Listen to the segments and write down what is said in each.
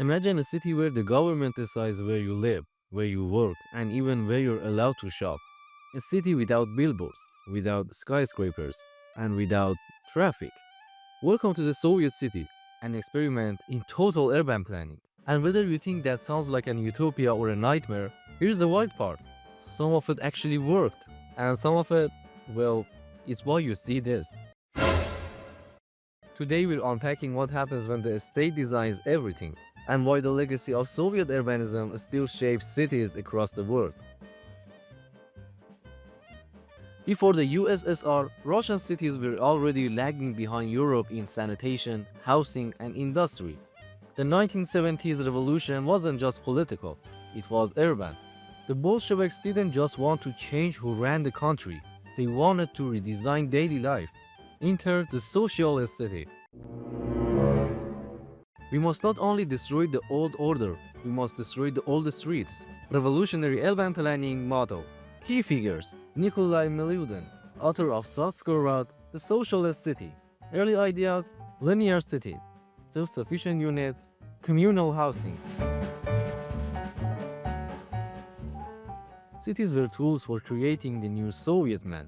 Imagine a city where the government decides where you live, where you work, and even where you're allowed to shop. A city without billboards, without skyscrapers, and without traffic. Welcome to the Soviet city, an experiment in total urban planning. And whether you think that sounds like an utopia or a nightmare, here's the wild part. Some of it actually worked, and some of it, well, it's why you see this. Today we're unpacking what happens when the state designs everything, and why the legacy of Soviet urbanism still shapes cities across the world. Before the USSR, Russian cities were already lagging behind Europe in sanitation, housing, and industry. The 1970s revolution wasn't just political, it was urban. The Bolsheviks didn't just want to change who ran the country, they wanted to redesign daily life. Enter the socialist city. We must not only destroy the old order, we must destroy the old streets. Revolutionary urban planning motto. Key figures: Nikolai Milyudin, author of Satsko Road, The Socialist City. Early ideas: linear city, self-sufficient units, communal housing. Cities were tools for creating the new Soviet man.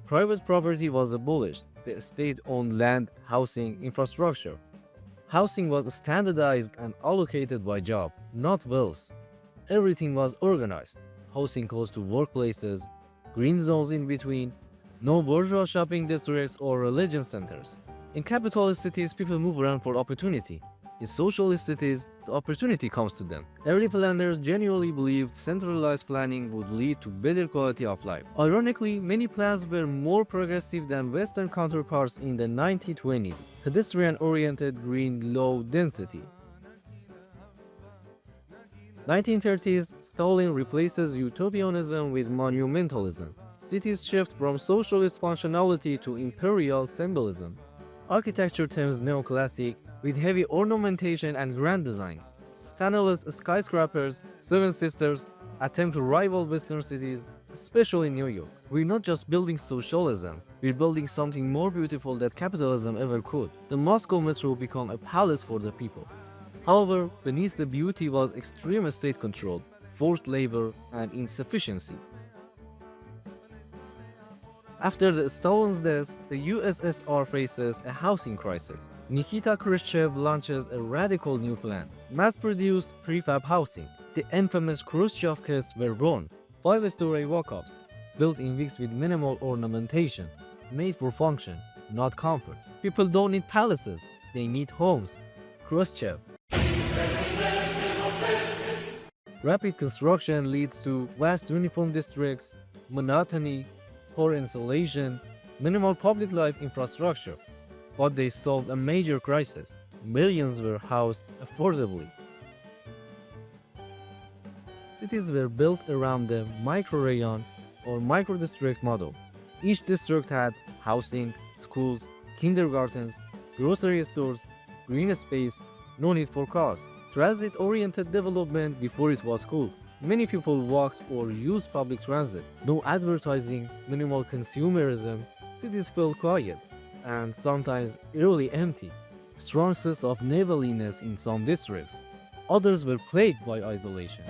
Private property was abolished. The state owned land, housing, infrastructure. Housing was standardized and allocated by job, not wills. Everything was organized. Housing close to workplaces, green zones in between, no bourgeois shopping districts or religion centers. In capitalist cities, people move around for opportunity. In socialist cities, the opportunity comes to them. Early planners genuinely believed centralized planning would lead to better quality of life. Ironically, many plans were more progressive than Western counterparts in the 1920s. Pedestrian-oriented green low density. 1930s, Stalin replaces utopianism with monumentalism. Cities shift from socialist functionality to imperial symbolism. Architecture turns neoclassic, with heavy ornamentation and grand designs. Stainless skyscrapers, Seven Sisters, attempt to rival Western cities, especially New York. We're not just building socialism, we're building something more beautiful than capitalism ever could. The Moscow metro became a palace for the people. However, beneath the beauty was extreme state control, forced labor, and insufficiency. After the Stalin's death, the USSR faces a housing crisis. Nikita Khrushchev launches a radical new plan: mass-produced prefab housing. The infamous Khrushchev were born. 5-story walk-ups, built in weeks with minimal ornamentation, made for function, not comfort. People don't need palaces, they need homes. Khrushchev. Rapid construction leads to vast uniform districts, monotony, poor insulation, minimal public life infrastructure. But they solved a major crisis. Millions were housed affordably. Cities were built around the microrayon or micro-district model. Each district had housing, schools, kindergartens, grocery stores, green space, no need for cars. Transit-oriented development before it was cool. Many people walked or used public transit. No advertising, minimal consumerism. Cities felt quiet and sometimes eerily empty. Strong sense of neighborliness in some districts. Others were plagued by isolation.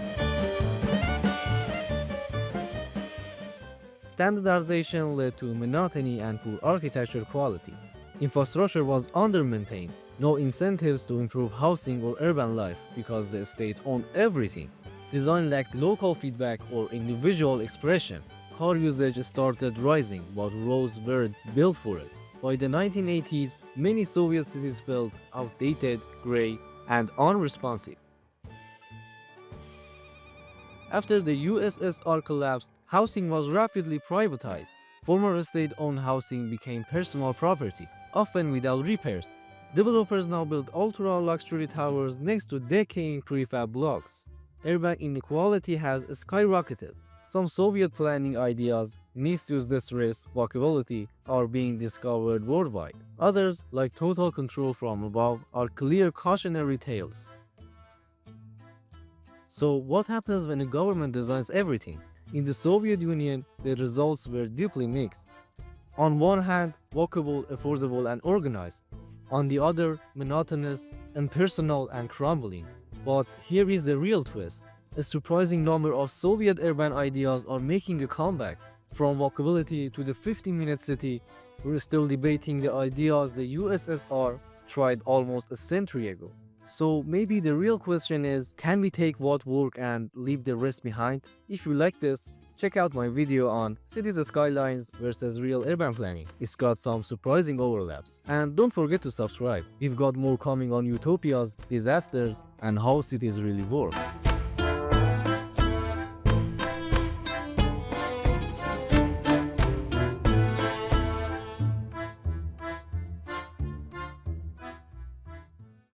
Standardization led to monotony and poor architecture quality. Infrastructure was under-maintained. No incentives to improve housing or urban life because the state owned everything. Design lacked local feedback or individual expression. Car usage started rising, but roads weren't built for it. By the 1980s, many Soviet cities felt outdated, gray, and unresponsive. After the USSR collapsed, housing was rapidly privatized. Former state-owned housing became personal property, often without repairs. Developers now build ultra-luxury towers next to decaying prefab blocks. Urban inequality has skyrocketed. Some Soviet planning ideas, misuse districts, walkability, are being discovered worldwide. Others, like total control from above, are clear cautionary tales. So what happens when a government designs everything? In the Soviet Union, the results were deeply mixed. On one hand, walkable, affordable, and organized. On the other, monotonous, impersonal, and crumbling. But here is the real twist. A surprising number of Soviet urban ideas are making a comeback. From walkability to the 15-minute city, we're still debating the ideas the USSR tried almost a century ago. So maybe the real question is, can we take what worked and leave the rest behind? If you like this, check out my video on cities skylines versus real urban planning. It's got some surprising overlaps. And don't forget to subscribe. We've got more coming on utopias, disasters, and how cities really work.